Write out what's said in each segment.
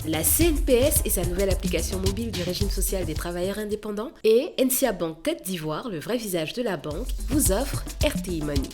la CNPS et sa nouvelle application mobile du régime social des travailleurs indépendants et NCA Bank Côte d'Ivoire, le vrai visage de la banque, vous offre RTI Money.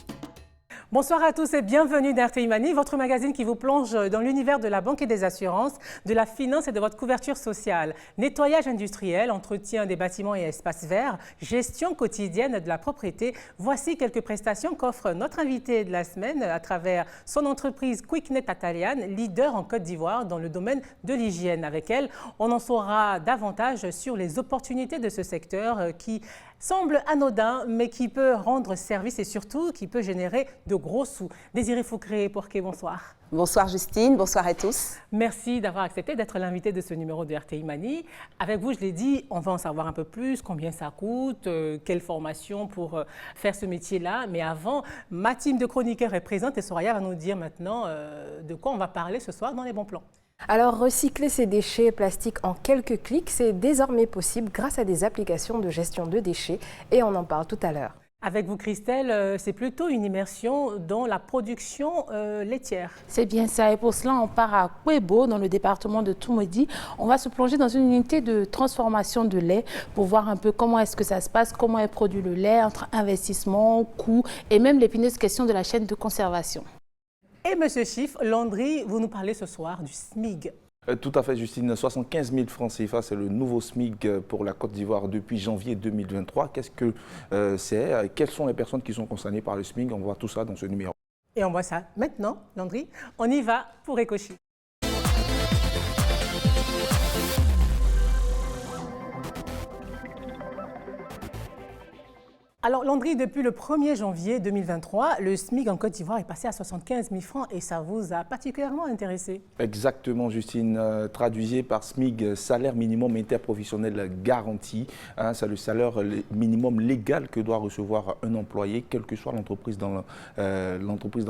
Bonsoir à tous et bienvenue dans RTI Money, votre magazine qui vous plonge dans l'univers de la banque et des assurances, de la finance et de votre couverture sociale. Nettoyage industriel, entretien des bâtiments et espaces verts, gestion quotidienne de la propriété. Voici quelques prestations qu'offre notre invité de la semaine à travers son entreprise QuickNet Atalian, leader en Côte d'Ivoire dans le domaine de l'hygiène. Avec elle, on en saura davantage sur les opportunités de ce secteur qui semble anodin, mais qui peut rendre service et surtout qui peut générer de gros sous. Désiré Foukré-Porquet, bonsoir. Bonsoir Justine, bonsoir à tous. Merci d'avoir accepté d'être l'invité de ce numéro de RTI Money. Avec vous, je l'ai dit, on va en savoir un peu plus, combien ça coûte, quelle formation pour faire ce métier-là. Mais avant, ma team de chroniqueurs est présente et Soraya va nous dire maintenant de quoi on va parler ce soir dans les bons plans. Alors, recycler ces déchets plastiques en quelques clics, c'est désormais possible grâce à des applications de gestion de déchets et on en parle tout à l'heure. Avec vous, Christelle, c'est plutôt une immersion dans la production laitière. C'est bien ça. Et pour cela, on part à Kwebo, dans le département de Toumoudi. On va se plonger dans une unité de transformation de lait pour voir un peu comment est-ce que ça se passe, comment est produit le lait, entre investissement, coûts et même l'épineuse question de la chaîne de conservation. Et Monsieur Chiffre, Landry, vous nous parlez ce soir du SMIG. Tout à fait, Justine. 75 000 francs CFA, c'est le nouveau SMIG pour la Côte d'Ivoire depuis janvier 2023. Qu'est-ce que c'est? Quelles sont les personnes qui sont concernées par le SMIG? On voit tout ça dans ce numéro. Et on voit ça maintenant, Landry. On y va pour Écochi. Alors, Landry, depuis le 1er janvier 2023, le SMIG en Côte d'Ivoire est passé à 75 000 francs et ça vous a particulièrement intéressé. Exactement, Justine. Traduisez par SMIG, salaire minimum interprofessionnel garanti. C'est le salaire minimum légal que doit recevoir un employé, quelle que soit l'entreprise dans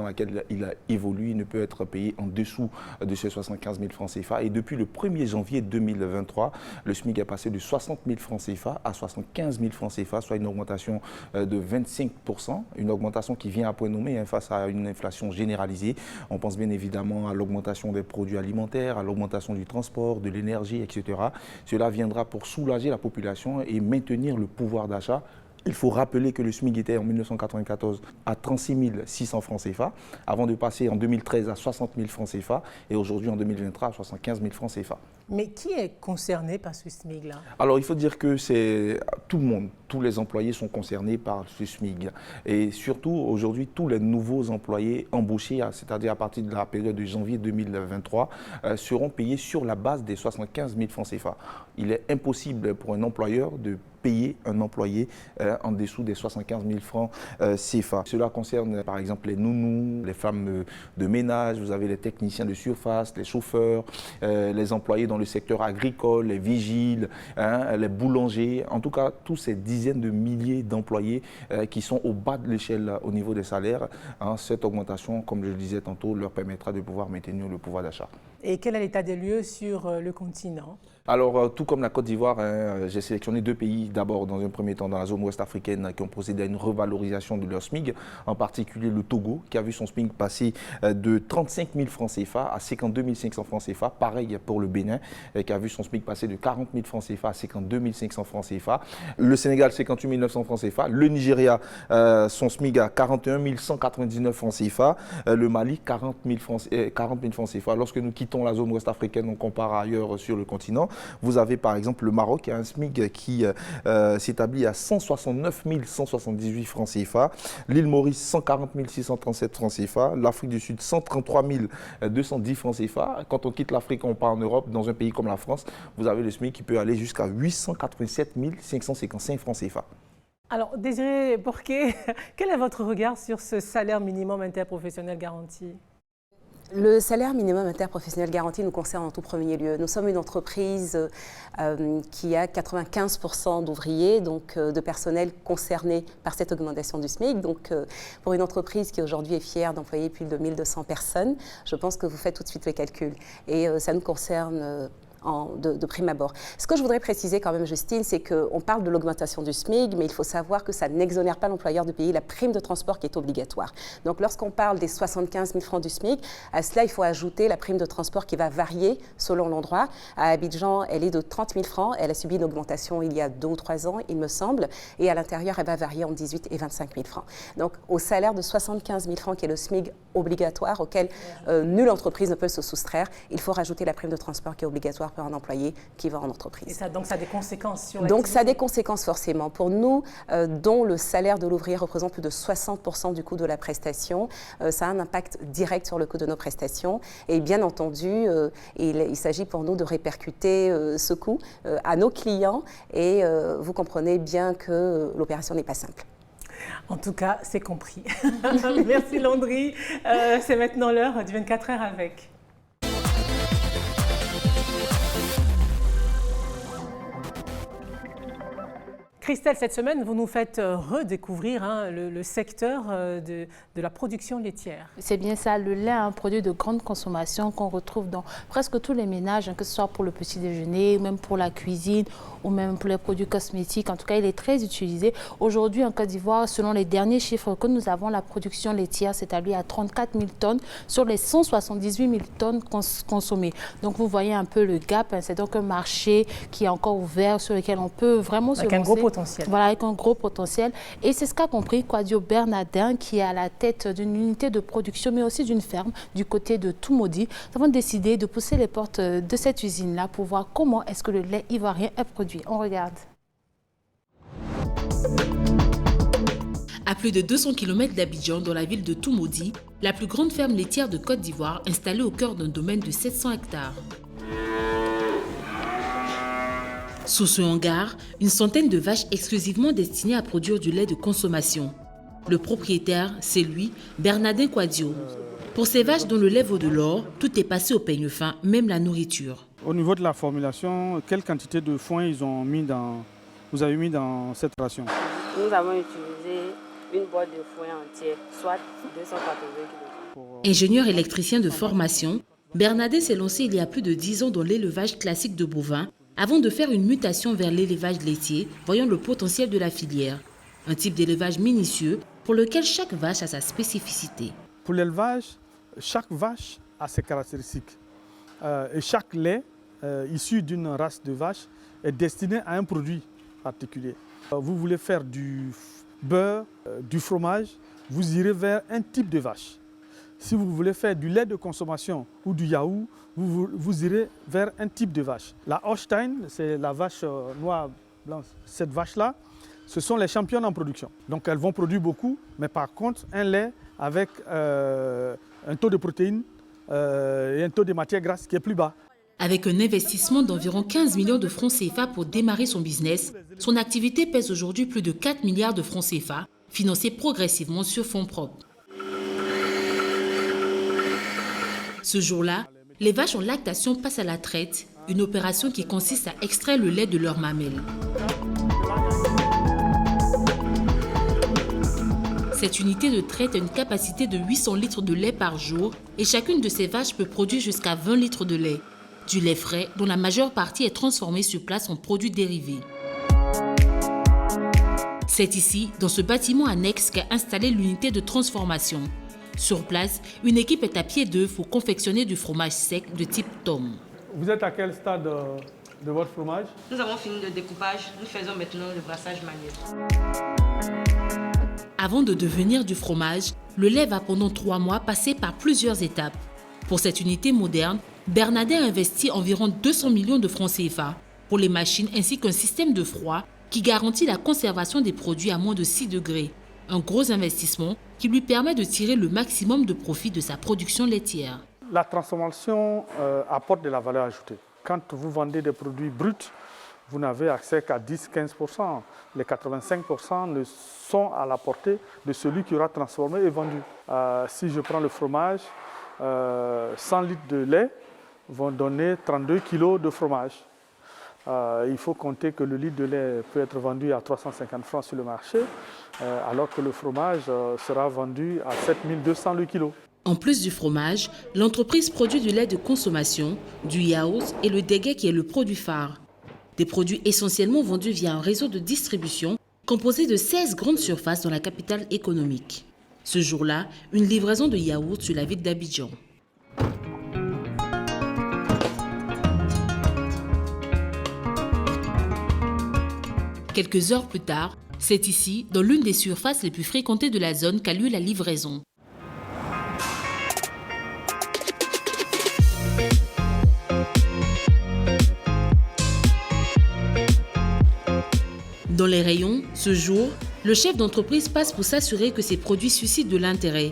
laquelle il évolue. Il ne peut être payé en dessous de ces 75 000 francs CFA. Et depuis le 1er janvier 2023, le SMIG est passé de 60 000 francs CFA à 75 000 francs CFA, soit une augmentation de 25%, une augmentation qui vient à point nommé face à une inflation généralisée. On pense bien évidemment à l'augmentation des produits alimentaires, à l'augmentation du transport, de l'énergie, etc. Cela viendra pour soulager la population et maintenir le pouvoir d'achat. Il faut rappeler que le SMIG était en 1994 à 36 600 francs CFA, avant de passer en 2013 à 60 000 francs CFA et aujourd'hui en 2023 à 75 000 francs CFA. Mais qui est concerné par ce SMIG-là? Alors, il faut dire que c'est tout le monde. Tous les employés sont concernés par ce SMIG. Et surtout, aujourd'hui, tous les nouveaux employés embauchés, c'est-à-dire à partir de la période de janvier 2023, seront payés sur la base des 75 000 francs CFA. Il est impossible pour un employeur de payer un employé en dessous des 75 000 francs CFA. Cela concerne par exemple les nounous, les femmes de ménage, vous avez les techniciens de surface, les chauffeurs, les employés dans le secteur agricole, les vigiles, les boulangers, en tout cas tous ces dizaines de milliers d'employés qui sont au bas de l'échelle au niveau des salaires. Cette augmentation, comme je le disais tantôt, leur permettra de pouvoir maintenir le pouvoir d'achat. Et quel est l'état des lieux sur le continent? Alors, tout comme la Côte d'Ivoire, j'ai sélectionné deux pays, d'abord dans un premier temps dans la zone ouest africaine, qui ont procédé à une revalorisation de leur SMIG, en particulier le Togo, qui a vu son SMIG passer de 35 000 francs CFA à 52 500 francs CFA. Pareil pour le Bénin, qui a vu son SMIG passer de 40 000 francs CFA à 52 500 francs CFA. Le Sénégal, 58 900 francs CFA. Le Nigeria, son SMIG à 41 199 francs CFA. Le Mali, 40 000 francs CFA. Lorsque nous quittons la zone ouest africaine, on compare ailleurs sur le continent. Vous avez par exemple le Maroc qui a un SMIG qui s'établit à 169 178 francs CFA, l'île Maurice 140 637 francs CFA, l'Afrique du Sud 133 210 francs CFA. Quand on quitte l'Afrique, on part en Europe, dans un pays comme la France, vous avez le SMIG qui peut aller jusqu'à 887 555 francs CFA. Alors, Désiré Porquet, quel est votre regard sur ce salaire minimum interprofessionnel garanti? Le salaire minimum interprofessionnel garanti nous concerne en tout premier lieu. Nous sommes une entreprise qui a 95% d'ouvriers, donc de personnel concernés par cette augmentation du SMIC. Donc, pour une entreprise qui aujourd'hui est fière d'employer plus de 1200 personnes, je pense que vous faites tout de suite les calculs. Et ça nous concerne de prime abord. Ce que je voudrais préciser quand même, Justine, c'est qu'on parle de l'augmentation du SMIC, mais il faut savoir que ça n'exonère pas l'employeur de payer la prime de transport qui est obligatoire. Donc lorsqu'on parle des 75 000 francs du SMIC, à cela, il faut ajouter la prime de transport qui va varier selon l'endroit. À Abidjan, elle est de 30 000 francs. Elle a subi une augmentation il y a 2 ou 3 ans, il me semble. Et à l'intérieur, elle va varier entre 18 et 25 000 francs. Donc au salaire de 75 000 francs, qui est le SMIC obligatoire, auquel nulle entreprise ne peut se soustraire, il faut rajouter la prime de transport qui est obligatoire pour un employé qui va en entreprise. Et ça, donc ça a des conséquences sur Donc ça a des conséquences forcément. Pour nous, dont le salaire de l'ouvrier représente plus de 60% du coût de la prestation, ça a un impact direct sur le coût de nos prestations. Et bien entendu, il s'agit pour nous de répercuter ce coût à nos clients. Et vous comprenez bien que l'opération n'est pas simple. En tout cas, c'est compris. Merci Landry. C'est maintenant l'heure du 24 heures avec. Christelle, cette semaine, vous nous faites redécouvrir le secteur de la production laitière. C'est bien ça, le lait est un produit de grande consommation qu'on retrouve dans presque tous les ménages, que ce soit pour le petit déjeuner, même pour la cuisine ou même pour les produits cosmétiques. En tout cas, il est très utilisé. Aujourd'hui, en Côte d'Ivoire, selon les derniers chiffres que nous avons, la production laitière s'établit à 34 000 tonnes sur les 178 000 tonnes consommées. Donc, vous voyez un peu le gap. C'est donc un marché qui est encore ouvert, sur lequel on peut vraiment se lancer. Avec un gros potentiel. Voilà, avec un gros potentiel. Et c'est ce qu'a compris Kwadio Bernardin, qui est à la tête d'une unité de production, mais aussi d'une ferme du côté de Toumoudi. Nous avons décidé de pousser les portes de cette usine-là pour voir comment est-ce que le lait ivoirien est produit. On regarde. À plus de 200 km d'Abidjan, dans la ville de Toumoudi, la plus grande ferme laitière de Côte d'Ivoire, installée au cœur d'un domaine de 700 hectares. Sous ce hangar, une centaine de vaches exclusivement destinées à produire du lait de consommation. Le propriétaire, c'est lui, Bernardin Kwadio. Pour ces vaches dont le lait vaut de l'or, tout est passé au peigne fin, même la nourriture. Au niveau de la formulation, quelle quantité de foin vous avez mis dans cette ration? Nous avons utilisé une boîte de foin entière, soit 280 kg. Ingénieur électricien de formation, Bernardin s'est lancé il y a plus de 10 ans dans l'élevage classique de bovins, avant de faire une mutation vers l'élevage laitier, voyant le potentiel de la filière. Un type d'élevage minutieux pour lequel chaque vache a sa spécificité. Pour l'élevage, chaque vache a ses caractéristiques. Et chaque lait issu d'une race de vache est destiné à un produit particulier. Vous voulez faire du beurre, du fromage, vous irez vers un type de vache. Si vous voulez faire du lait de consommation ou du yaourt, vous irez vers un type de vache. La Holstein, c'est la vache noire blanche. Cette vache-là, ce sont les championnes en production. Donc elles vont produire beaucoup, mais par contre, un lait avec un taux de protéines et un taux de matière grasse qui est plus bas. Avec un investissement d'environ 15 millions de francs CFA pour démarrer son business, son activité pèse aujourd'hui plus de 4 milliards de francs CFA, financés progressivement sur fonds propres. Ce jour-là, les vaches en lactation passent à la traite, une opération qui consiste à extraire le lait de leurs mamelles. Cette unité de traite a une capacité de 800 litres de lait par jour et chacune de ces vaches peut produire jusqu'à 20 litres de lait. Du lait frais dont la majeure partie est transformée sur place en produits dérivés. C'est ici, dans ce bâtiment annexe, qu'a installé l'unité de transformation. Sur place, une équipe est à pied d'œuvre pour confectionner du fromage sec de type Tom. Vous êtes à quel stade de votre fromage? Nous avons fini le découpage, nous faisons maintenant le brassage manuel. Avant de devenir du fromage, le lait va pendant 3 mois passer par plusieurs étapes. Pour cette unité moderne, Bernardin a investi environ 200 millions de francs CFA pour les machines ainsi qu'un système de froid qui garantit la conservation des produits à moins de 6 degrés. Un gros investissement qui lui permet de tirer le maximum de profit de sa production laitière. La transformation apporte de la valeur ajoutée. Quand vous vendez des produits bruts, vous n'avez accès qu'à 10-15%. Les 85% ne sont à la portée de celui qui aura transformé et vendu. Si je prends le fromage, 100 litres de lait vont donner 32 kg de fromage. Il faut compter que le litre de lait peut être vendu à 350 francs sur le marché, alors que le fromage sera vendu à 7 200 le kilo. En plus du fromage, l'entreprise produit du lait de consommation, du yaourt et le déguet qui est le produit phare. Des produits essentiellement vendus via un réseau de distribution composé de 16 grandes surfaces dans la capitale économique. Ce jour-là, une livraison de yaourt sur la ville d'Abidjan. Quelques heures plus tard, c'est ici, dans l'une des surfaces les plus fréquentées de la zone, qu'a lieu la livraison. Dans les rayons, ce jour, le chef d'entreprise passe pour s'assurer que ses produits suscitent de l'intérêt.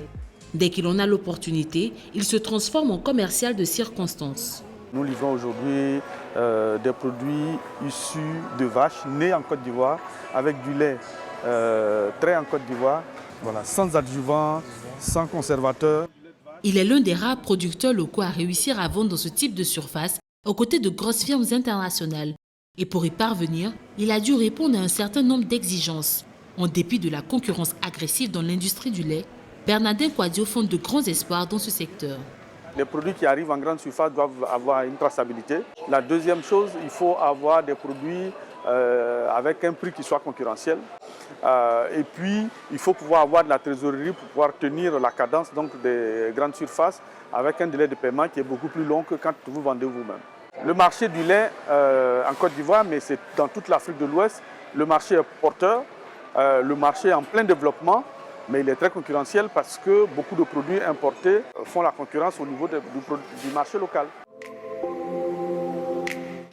Dès qu'il en a l'opportunité, il se transforme en commercial de circonstance. Nous livrons aujourd'hui des produits issus de vaches nées en Côte d'Ivoire avec du lait trait en Côte d'Ivoire, voilà, sans adjuvants, sans conservateurs. Il est l'un des rares producteurs locaux à réussir à vendre dans ce type de surface aux côtés de grosses firmes internationales. Et pour y parvenir, il a dû répondre à un certain nombre d'exigences. En dépit de la concurrence agressive dans l'industrie du lait, Bernardin Kouadio fonde de grands espoirs dans ce secteur. Les produits qui arrivent en grande surface doivent avoir une traçabilité. La deuxième chose, il faut avoir des produits avec un prix qui soit concurrentiel. Et puis, il faut pouvoir avoir de la trésorerie pour pouvoir tenir la cadence donc, des grandes surfaces avec un délai de paiement qui est beaucoup plus long que quand vous vendez vous-même. Le marché du lait en Côte d'Ivoire, mais c'est dans toute l'Afrique de l'Ouest, le marché est porteur, le marché est en plein développement, mais il est très concurrentiel parce que beaucoup de produits importés font la concurrence au niveau du marché local.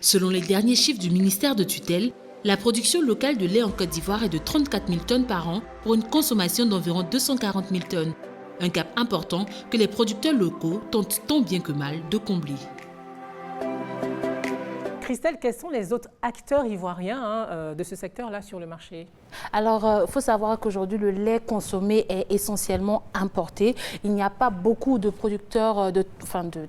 Selon les derniers chiffres du ministère de tutelle, la production locale de lait en Côte d'Ivoire est de 34 000 tonnes par an pour une consommation d'environ 240 000 tonnes. Un cap important que les producteurs locaux tentent tant bien que mal de combler. Christelle, quels sont les autres acteurs ivoiriens de ce secteur-là sur le marché? Alors, il faut savoir qu'aujourd'hui, le lait consommé est essentiellement importé. Il n'y a pas beaucoup de producteurs, de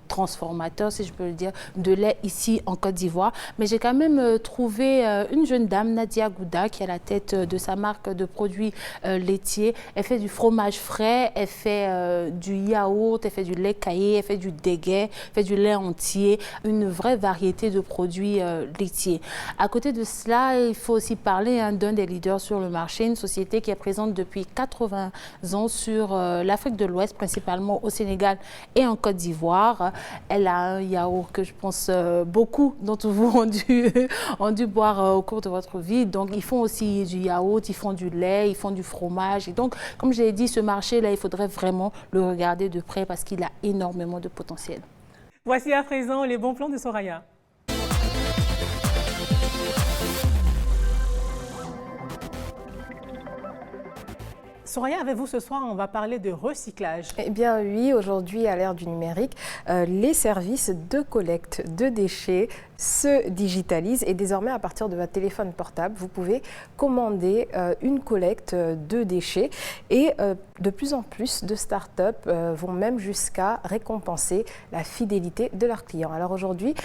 transformateurs, si je peux le dire, de lait ici en Côte d'Ivoire. Mais j'ai quand même trouvé une jeune dame, Nadia Gouda, qui est à la tête de sa marque de produits laitiers. Elle fait du fromage frais, elle fait du yaourt, elle fait du lait caillé, elle fait du déguet, elle fait du lait entier, une vraie variété de produits laitiers. À côté de cela, il faut aussi parler d'un des leaders sur le marché, une société qui est présente depuis 80 ans sur l'Afrique de l'Ouest, principalement au Sénégal et en Côte d'Ivoire. Elle a un yaourt que je pense beaucoup d'entre vous ont dû boire au cours de votre vie. Donc, ils font aussi du yaourt, ils font du lait, ils font du fromage. Et donc, comme je l'ai dit, ce marché-là, il faudrait vraiment le regarder de près parce qu'il a énormément de potentiel. Voici à présent les bons plans de Soraya. Soraya, avec vous ce soir, on va parler de recyclage. Eh bien oui, aujourd'hui, à l'ère du numérique, les services de collecte de déchets se digitalisent et désormais, à partir de votre téléphone portable, vous pouvez commander une collecte de déchets et de plus en plus de startups vont même jusqu'à récompenser la fidélité de leurs clients. Alors aujourd'hui,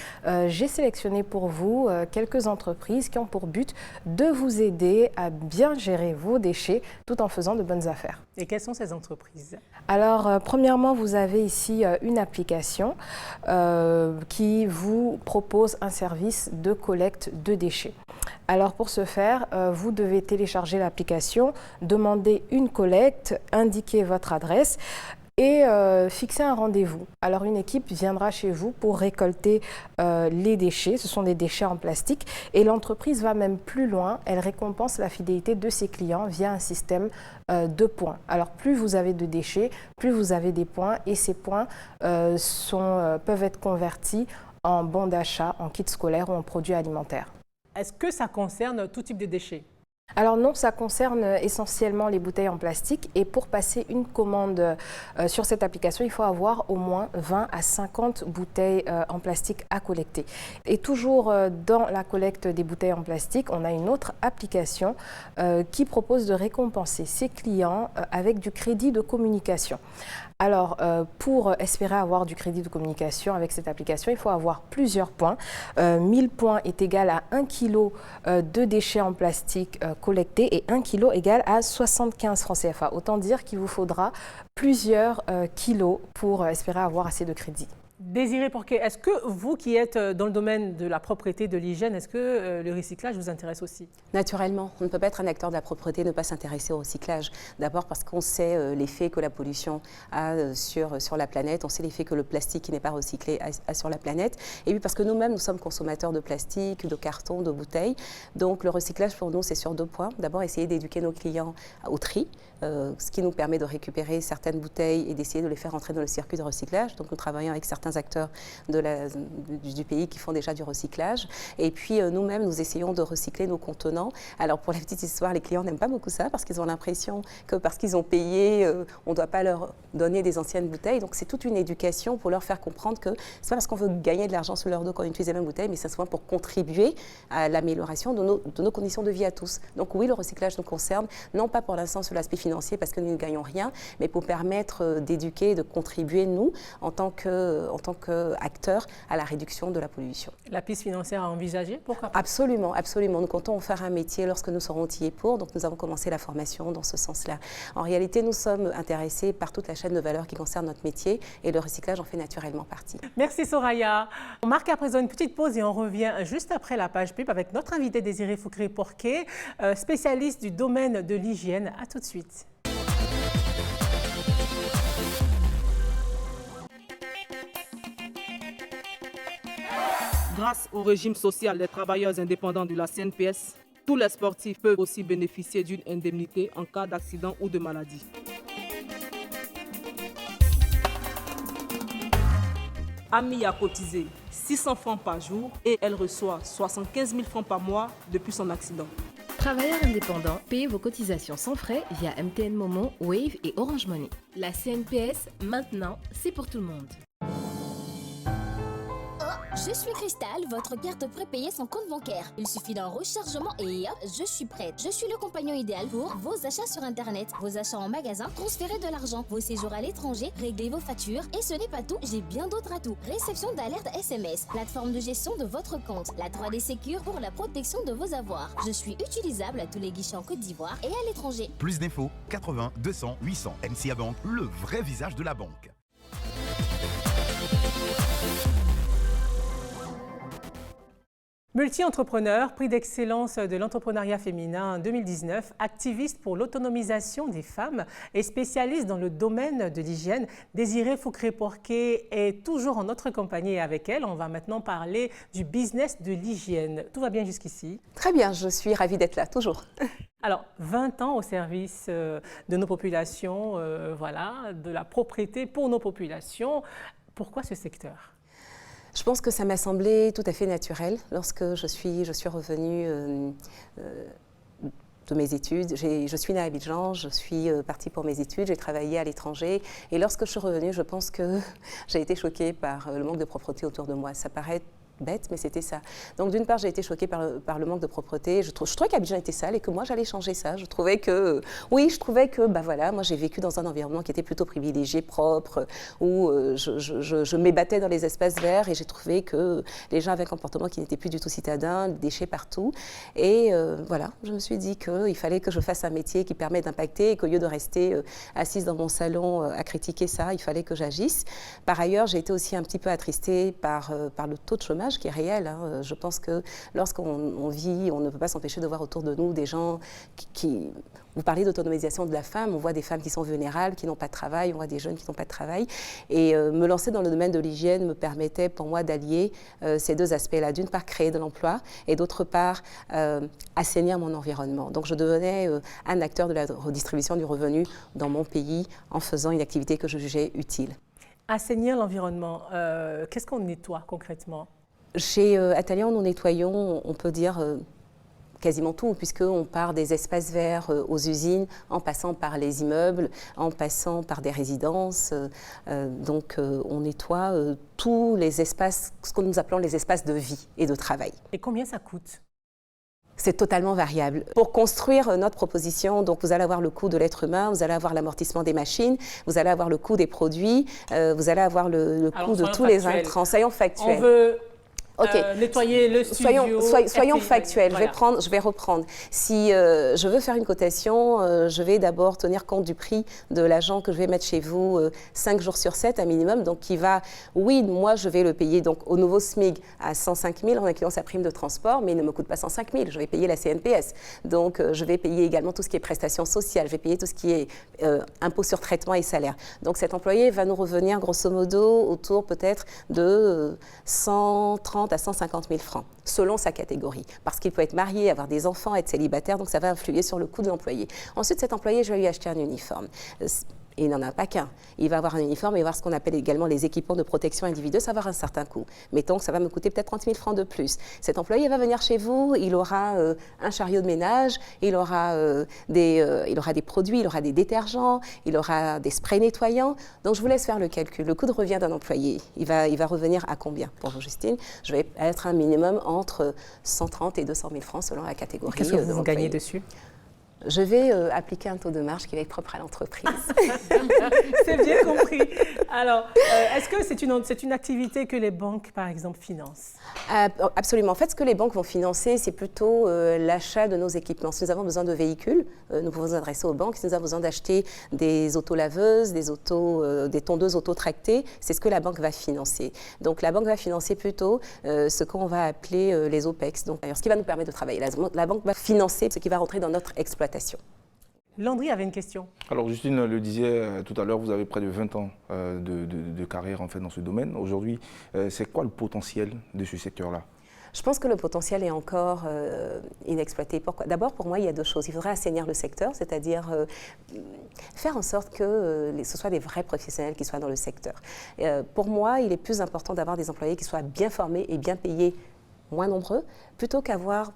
j'ai sélectionné pour vous quelques entreprises qui ont pour but de vous aider à bien gérer vos déchets tout en faisant de bonnes affaires. Et quelles sont ces entreprises? Alors, premièrement, vous avez ici une application qui vous propose un service de collecte de déchets. Alors, pour ce faire, vous devez télécharger l'application, demander une collecte, indiquer votre adresse et fixer un rendez-vous. Alors une équipe viendra chez vous pour récolter les déchets, ce sont des déchets en plastique et l'entreprise va même plus loin, elle récompense la fidélité de ses clients via un système de points. Alors plus vous avez de déchets, plus vous avez des points et ces points peuvent être convertis en bons d'achat, en kits scolaires ou en produits alimentaires. Est-ce que ça concerne tout type de déchets? Alors non, ça concerne essentiellement les bouteilles en plastique et pour passer une commande sur cette application, il faut avoir au moins 20 à 50 bouteilles en plastique à collecter. Et toujours dans la collecte des bouteilles en plastique, on a une autre application qui propose de récompenser ses clients avec du crédit de communication. Alors, pour espérer avoir du crédit de communication avec cette application, il faut avoir plusieurs points. 1000 points est égal à 1 kg de déchets en plastique collecté et 1 kilo égale à 75 francs CFA. Autant dire qu'il vous faudra plusieurs kilos pour espérer avoir assez de crédit. Désiré Porquet, est-ce que vous qui êtes dans le domaine de la propreté, de l'hygiène, est-ce que le recyclage vous intéresse aussi? Naturellement, on ne peut pas être un acteur de la propreté et ne pas s'intéresser au recyclage. D'abord parce qu'on sait l'effet que la pollution a sur la planète, on sait l'effet que le plastique qui n'est pas recyclé a sur la planète, et puis parce que nous-mêmes, nous sommes consommateurs de plastique, de carton, de bouteilles. Donc le recyclage pour nous, c'est sur 2 points. D'abord, essayer d'éduquer nos clients au tri, ce qui nous permet de récupérer certaines bouteilles et d'essayer de les faire entrer dans le circuit de recyclage. Donc nous travaillons avec certains acteurs du pays qui font déjà du recyclage. Et puis nous-mêmes, nous essayons de recycler nos contenants. Alors pour la petite histoire, les clients n'aiment pas beaucoup ça parce qu'ils ont l'impression que parce qu'ils ont payé, on ne doit pas leur donner des anciennes bouteilles. Donc c'est toute une éducation pour leur faire comprendre que c'est pas parce qu'on veut gagner de l'argent sur leur dos qu'on utilise la même bouteille, mais c'est souvent pour contribuer à l'amélioration de nos conditions de vie à tous. Donc oui, le recyclage nous concerne, non pas pour l'instant sur l'aspect financier parce que nous ne gagnons rien, mais pour permettre d'éduquer, de contribuer, nous, en tant qu'acteurs, à la réduction de la pollution. La piste financière à envisager, pourquoi pas? Absolument, absolument. Nous comptons en faire un métier lorsque nous serons outillés pour, donc nous avons commencé la formation dans ce sens-là. En réalité, nous sommes intéressés par toute la chaîne de valeur qui concerne notre métier et le recyclage en fait naturellement partie. Merci Soraya. On marque à présent une petite pause et on revient juste après la page pub avec notre invité Désiré Foukré-Porquet, spécialiste du domaine de l'hygiène. À tout de suite. Grâce au régime social des travailleurs indépendants de la CNPS, tous les sportifs peuvent aussi bénéficier d'une indemnité en cas d'accident ou de maladie. Ami a cotisé 600 francs par jour et elle reçoit 75 000 francs par mois depuis son accident. Travailleurs indépendants, payez vos cotisations sans frais via MTN Momo, Wave et Orange Money. La CNPS, maintenant, c'est pour tout le monde. Je suis Cristal, votre carte prépayée sans compte bancaire. Il suffit d'un rechargement et hop, je suis prête. Je suis le compagnon idéal pour vos achats sur Internet, vos achats en magasin, transférer de l'argent, vos séjours à l'étranger, régler vos factures. Et ce n'est pas tout, j'ai bien d'autres atouts. Réception d'alerte SMS, plateforme de gestion de votre compte, la 3D Secure pour la protection de vos avoirs. Je suis utilisable à tous les guichets en Côte d'Ivoire et à l'étranger. Plus d'infos, 80 200 800. MCA Bank, le vrai visage de la banque. Multi-entrepreneur, prix d'excellence de l'entrepreneuriat féminin 2019, activiste pour l'autonomisation des femmes et spécialiste dans le domaine de l'hygiène, Désiré Foukré-Porquet est toujours en notre compagnie et avec elle, on va maintenant parler du business de l'hygiène. Tout va bien jusqu'ici? Très bien, je suis ravie d'être là, toujours. Alors, 20 ans au service de nos populations, voilà, de la propreté pour nos populations. Pourquoi ce secteur ? Je pense que ça m'a semblé tout à fait naturel lorsque je suis revenue de mes études. Je suis née à Abidjan, je suis partie pour mes études, j'ai travaillé à l'étranger. Et lorsque je suis revenue, je pense que j'ai été choquée par le manque de propreté autour de moi. Ça paraît bête, mais c'était ça. Donc d'une part, j'ai été choquée par le manque de propreté. Je trouvais qu'Abidjan était sale et que moi, j'allais changer ça. Je trouvais que, bah voilà, moi j'ai vécu dans un environnement qui était plutôt privilégié, propre, où je m'ébattais dans les espaces verts et j'ai trouvé que les gens avaient un comportement qui n'était plus du tout citadin, des déchets partout. Et voilà, je me suis dit qu'il fallait que je fasse un métier qui permet d'impacter et qu'au lieu de rester assise dans mon salon à critiquer ça, il fallait que j'agisse. Par ailleurs, j'ai été aussi un petit peu attristée par le taux de chômage qui est réel. Hein. Je pense que lorsqu'on vit, on ne peut pas s'empêcher de voir autour de nous des gens qui... Vous parlez d'autonomisation de la femme, on voit des femmes qui sont vulnérables, qui n'ont pas de travail, on voit des jeunes qui n'ont pas de travail. Et me lancer dans le domaine de l'hygiène me permettait pour moi d'allier ces deux aspects-là. D'une part, créer de l'emploi et d'autre part, assainir mon environnement. Donc je devenais un acteur de la redistribution du revenu dans mon pays en faisant une activité que je jugeais utile. Assainir l'environnement, qu'est-ce qu'on nettoie concrètement ? Chez Atalian, nous nettoyons, on peut dire, quasiment tout, puisqu'on part des espaces verts aux usines, en passant par les immeubles, en passant par des résidences. Donc on nettoie tous les espaces, ce que nous appelons les espaces de vie et de travail. Et combien ça coûte ? C'est totalement variable. Pour construire notre proposition, donc vous allez avoir le coût de l'être humain, vous allez avoir l'amortissement des machines, vous allez avoir le coût des produits, vous allez avoir le coût de tous les intrants. Soyons factuels. nettoyer le studio. Soyons factuels, voilà. je vais reprendre. Si je veux faire une cotation, je vais d'abord tenir compte du prix de l'agent que je vais mettre chez vous 5 jours sur 7 un minimum. Donc, moi, je vais le payer donc, au nouveau SMIC à 105 000 en incluant sa prime de transport, mais il ne me coûte pas 105 000. Je vais payer la CNPS. Donc, je vais payer également tout ce qui est prestations sociales. Je vais payer tout ce qui est impôt sur traitement et salaire. Donc, cet employé va nous revenir grosso modo autour peut-être de 130 à 150 000 francs, selon sa catégorie. Parce qu'il peut être marié, avoir des enfants, être célibataire, donc ça va influer sur le coût de l'employé. Ensuite, cet employé, je vais lui acheter un uniforme. Et il n'en a pas qu'un. Il va avoir un uniforme et avoir ce qu'on appelle également les équipements de protection individuelle, ça va avoir un certain coût. Mettons que ça va me coûter peut-être 30 000 francs de plus. Cet employé va venir chez vous, il aura un chariot de ménage, il aura des produits, il aura des détergents, il aura des sprays nettoyants. Donc je vous laisse faire le calcul. Le coût de revient d'un employé, il va revenir à combien pour vous, Justine? Je vais être un minimum entre 130 et 200 000 francs selon la catégorie. Qu'est-ce que vous gagnez dessus? Je vais appliquer un taux de marge qui va être propre à l'entreprise. C'est bien compris. Alors, est-ce que c'est une activité que les banques, par exemple, financent? Absolument. En fait, ce que les banques vont financer, c'est plutôt l'achat de nos équipements. Si nous avons besoin de véhicules, nous pouvons nous adresser aux banques. Si nous avons besoin d'acheter des autolaveuses, des tondeuses auto-tractées, c'est ce que la banque va financer. Donc, la banque va financer plutôt ce qu'on va appeler les OPEX. Donc, ce qui va nous permettre de travailler. La banque va financer ce qui va rentrer dans notre exploitation. Landry avait une question. Alors Justine le disait tout à l'heure, vous avez près de 20 ans de carrière en fait, dans ce domaine. Aujourd'hui, c'est quoi le potentiel de ce secteur-là? Je pense que le potentiel est encore inexploité. Pourquoi? D'abord, pour moi, il y a deux choses. Il faudrait assainir le secteur, c'est-à-dire faire en sorte que ce soit des vrais professionnels qui soient dans le secteur. Pour moi, il est plus important d'avoir des employés qui soient bien formés et bien payés, moins nombreux, plutôt qu'avoir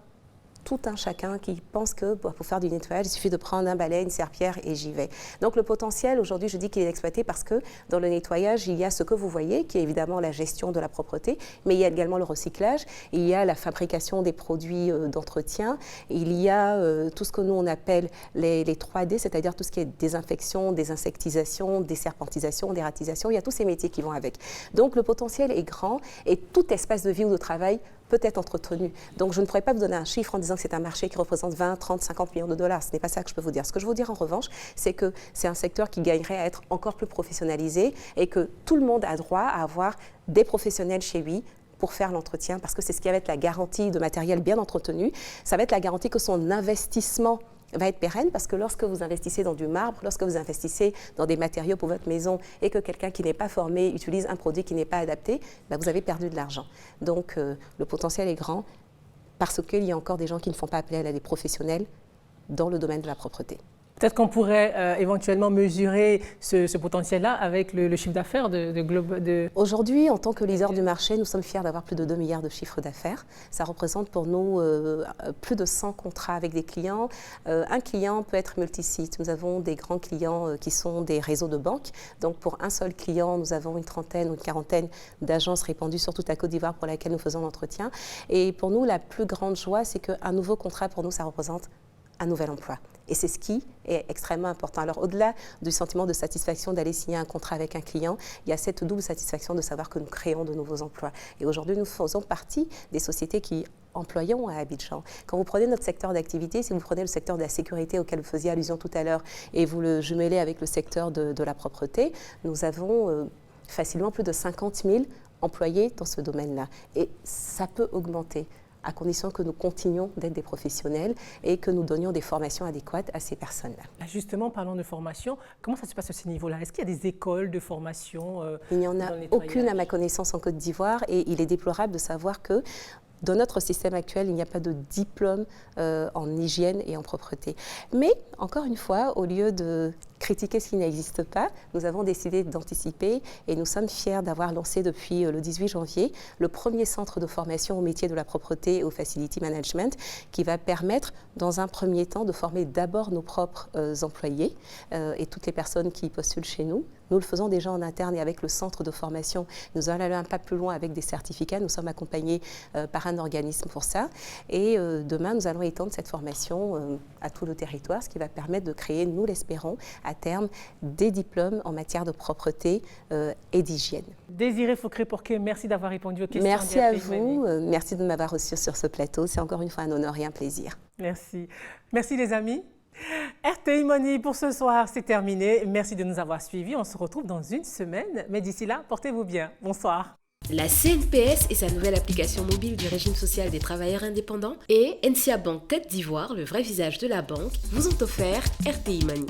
tout un chacun qui pense que pour faire du nettoyage, il suffit de prendre un balai, une serpillière et j'y vais. Donc le potentiel, aujourd'hui, je dis qu'il est exploité parce que dans le nettoyage, il y a ce que vous voyez, qui est évidemment la gestion de la propreté, mais il y a également le recyclage, il y a la fabrication des produits d'entretien, il y a tout ce que nous on appelle les 3D, c'est-à-dire tout ce qui est désinfection, désinsectisation, déserpentisation, dératisation, il y a tous ces métiers qui vont avec. Donc le potentiel est grand et tout espace de vie ou de travail peut être entretenu. Donc, je ne pourrais pas vous donner un chiffre en disant que c'est un marché qui représente 20, 30, 50 millions de dollars. Ce n'est pas ça que je peux vous dire. Ce que je veux vous dire en revanche, c'est que c'est un secteur qui gagnerait à être encore plus professionnalisé et que tout le monde a droit à avoir des professionnels chez lui pour faire l'entretien, parce que c'est ce qui va être la garantie de matériel bien entretenu. Ça va être la garantie que son investissement va être pérenne, parce que lorsque vous investissez dans du marbre, lorsque vous investissez dans des matériaux pour votre maison et que quelqu'un qui n'est pas formé utilise un produit qui n'est pas adapté, vous avez perdu de l'argent. Donc le potentiel est grand parce qu'il y a encore des gens qui ne font pas appel à des professionnels dans le domaine de la propreté. Peut-être qu'on pourrait éventuellement mesurer ce potentiel-là avec le chiffre d'affaires de... Aujourd'hui, en tant que leader du marché, nous sommes fiers d'avoir plus de 2 milliards de chiffre d'affaires. Ça représente pour nous plus de 100 contrats avec des clients. Un client peut être multisite. Nous avons des grands clients qui sont des réseaux de banques. Donc pour un seul client, nous avons une trentaine ou une quarantaine d'agences répandues sur toute la Côte d'Ivoire pour laquelle nous faisons l'entretien. Et pour nous, la plus grande joie, c'est qu'un nouveau contrat, pour nous, ça représente un nouvel emploi. Et c'est ce qui est extrêmement important. Alors, au-delà du sentiment de satisfaction d'aller signer un contrat avec un client, il y a cette double satisfaction de savoir que nous créons de nouveaux emplois. Et aujourd'hui, nous faisons partie des sociétés qui employons à Abidjan. Quand vous prenez notre secteur d'activité, si vous prenez le secteur de la sécurité auquel vous faisiez allusion tout à l'heure et vous le jumelez avec le secteur de la propreté, nous avons facilement plus de 50 000 employés dans ce domaine-là. Et ça peut augmenter, à condition que nous continuions d'être des professionnels et que nous donnions des formations adéquates à ces personnes-là. Justement, parlons de formation, comment ça se passe à ce niveau-là? Est-ce qu'il y a des écoles de formation Il n'y en a aucune à ma connaissance en Côte d'Ivoire et il est déplorable de savoir que dans notre système actuel, il n'y a pas de diplôme en hygiène et en propreté. Mais, encore une fois, au lieu de critiquer ce qui n'existe pas, nous avons décidé d'anticiper et nous sommes fiers d'avoir lancé depuis le 18 janvier le premier centre de formation au métier de la propreté et au facility management qui va permettre, dans un premier temps, de former d'abord nos propres employés et toutes les personnes qui postulent chez nous. Nous le faisons déjà en interne et avec le centre de formation. Nous allons aller un pas plus loin avec des certificats. Nous sommes accompagnés par un organisme pour ça. Et demain, nous allons étendre cette formation à tout le territoire, ce qui va permettre de créer, nous l'espérons, à terme des diplômes en matière de propreté et d'hygiène. Désiré Foukré-Porquet, merci d'avoir répondu aux questions. Merci à vous, merci de m'avoir reçu sur ce plateau. C'est encore une fois un honneur et un plaisir. Merci. Merci les amis. RTI Money pour ce soir, c'est terminé. Merci de nous avoir suivis. On se retrouve dans une semaine. Mais d'ici là, portez-vous bien. Bonsoir. La CNPS et sa nouvelle application mobile du régime social des travailleurs indépendants et NCA Bank Tête d'Ivoire, le vrai visage de la banque, vous ont offert RTI Money.